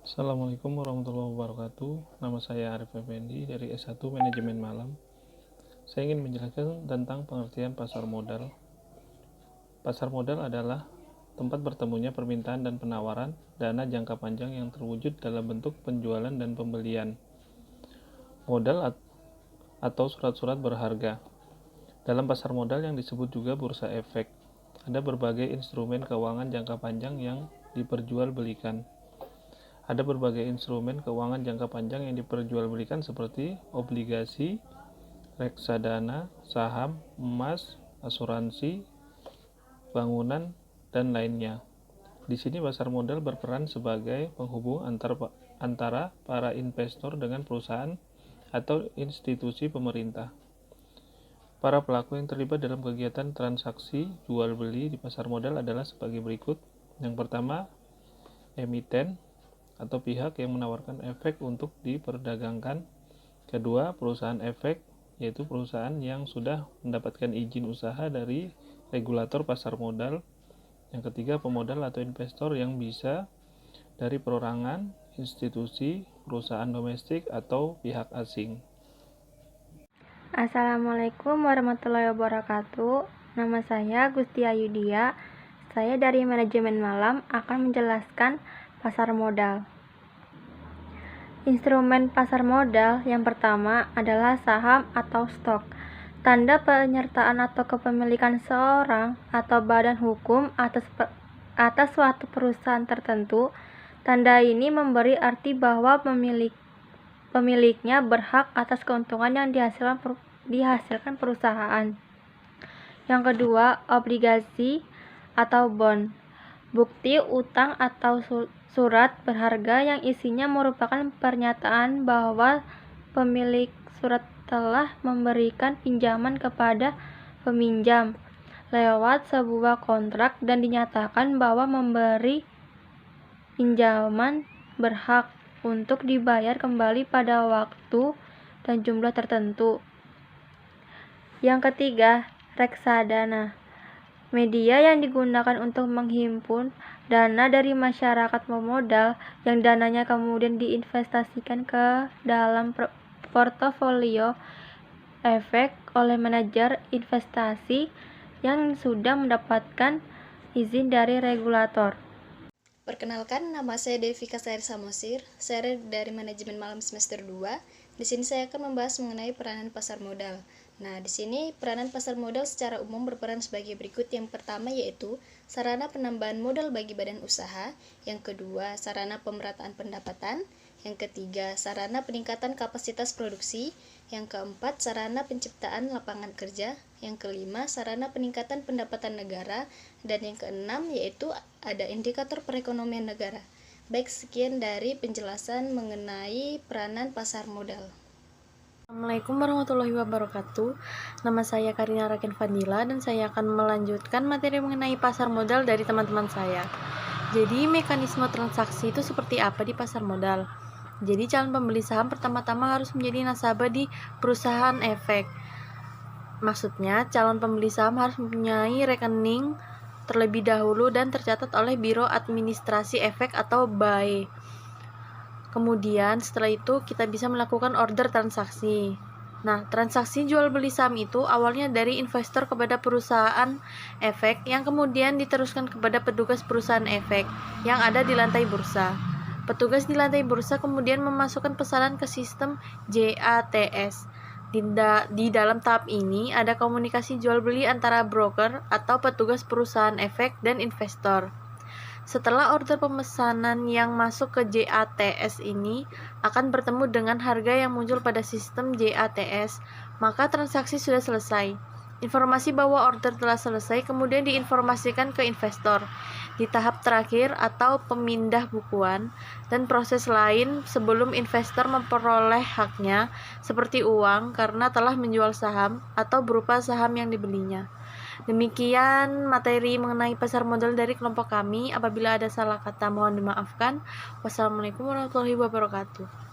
Assalamualaikum warahmatullahi wabarakatuh. Nama saya Arif Effendi dari S1 Manajemen Malam. Saya ingin menjelaskan tentang pengertian pasar modal. Pasar modal adalah tempat bertemunya permintaan dan penawaran dana jangka panjang yang terwujud dalam bentuk penjualan dan pembelian modal atau surat-surat berharga. Dalam pasar modal yang disebut juga bursa efek, ada berbagai instrumen keuangan jangka panjang yang diperjualbelikan. Ada berbagai instrumen keuangan jangka panjang yang diperjualbelikan seperti obligasi, reksadana, saham, emas, asuransi, bangunan, dan lainnya. Di sini pasar modal berperan sebagai penghubung antara para investor dengan perusahaan atau institusi pemerintah. Para pelaku yang terlibat dalam kegiatan transaksi jual beli di pasar modal adalah sebagai berikut. Yang pertama, emiten atau pihak yang menawarkan efek untuk diperdagangkan. Kedua, perusahaan efek, yaitu perusahaan yang sudah mendapatkan izin usaha dari regulator pasar modal. Yang ketiga, pemodal atau investor yang bisa dari perorangan, institusi, perusahaan domestik, atau pihak asing. Assalamualaikum warahmatullahi wabarakatuh. Nama saya Gusti Ayudia. Saya dari Manajemen Malam akan menjelaskan pasar modal. Instrumen pasar modal yang pertama adalah saham atau stok. Tanda penyertaan atau kepemilikan seorang atau badan hukum atas suatu perusahaan tertentu. Tanda ini memberi arti bahwa pemiliknya berhak atas keuntungan yang dihasilkan perusahaan. Yang kedua, obligasi atau bond. Bukti utang atau surat berharga yang isinya merupakan pernyataan bahwa pemilik surat telah memberikan pinjaman kepada peminjam lewat sebuah kontrak dan dinyatakan bahwa memberi pinjaman berhak untuk dibayar kembali pada waktu dan jumlah tertentu. Yang ketiga, reksadana. Media yang digunakan untuk menghimpun dana dari masyarakat pemodal yang dananya kemudian diinvestasikan ke dalam portofolio efek oleh manajer investasi yang sudah mendapatkan izin dari regulator. Perkenalkan, nama saya Devika Sari Samosir. Saya dari Manajemen Malam semester 2. Di sini saya akan membahas mengenai peranan pasar modal. Nah, di sini peranan pasar modal secara umum berperan sebagai berikut. Yang pertama yaitu sarana penambahan modal bagi badan usaha. Yang kedua, sarana pemerataan pendapatan. Yang ketiga, sarana peningkatan kapasitas produksi. Yang keempat, sarana penciptaan lapangan kerja. Yang kelima, sarana peningkatan pendapatan negara. Dan yang keenam yaitu ada indikator perekonomian negara. Baik, sekian dari penjelasan mengenai peranan pasar modal. Assalamualaikum warahmatullahi wabarakatuh. Nama saya Karina Raken Fadila dan saya akan melanjutkan materi mengenai pasar modal dari teman-teman saya. Jadi mekanisme transaksi itu seperti apa di pasar modal? Jadi calon pembeli saham pertama-tama harus menjadi nasabah di perusahaan efek. Maksudnya calon pembeli saham harus mempunyai rekening terlebih dahulu dan tercatat oleh Biro Administrasi Efek atau BAE. Kemudian setelah itu kita bisa melakukan order transaksi. Nah, transaksi jual beli saham itu awalnya dari investor kepada perusahaan efek yang kemudian diteruskan kepada petugas perusahaan efek yang ada di lantai bursa. Petugas di lantai bursa kemudian memasukkan pesanan ke sistem JATS. Di dalam tahap ini ada komunikasi jual beli antara broker atau petugas perusahaan efek dan investor. Setelah order pemesanan yang masuk ke JATS ini akan bertemu dengan harga yang muncul pada sistem JATS, maka transaksi sudah selesai. Informasi bahwa order telah selesai kemudian diinformasikan ke investor di tahap terakhir atau pemindah bukuan dan proses lain sebelum investor memperoleh haknya seperti uang karena telah menjual saham atau berupa saham yang dibelinya. Demikian materi mengenai pasar modal dari kelompok kami. Apabila ada salah kata mohon dimaafkan. Wassalamualaikum warahmatullahi wabarakatuh.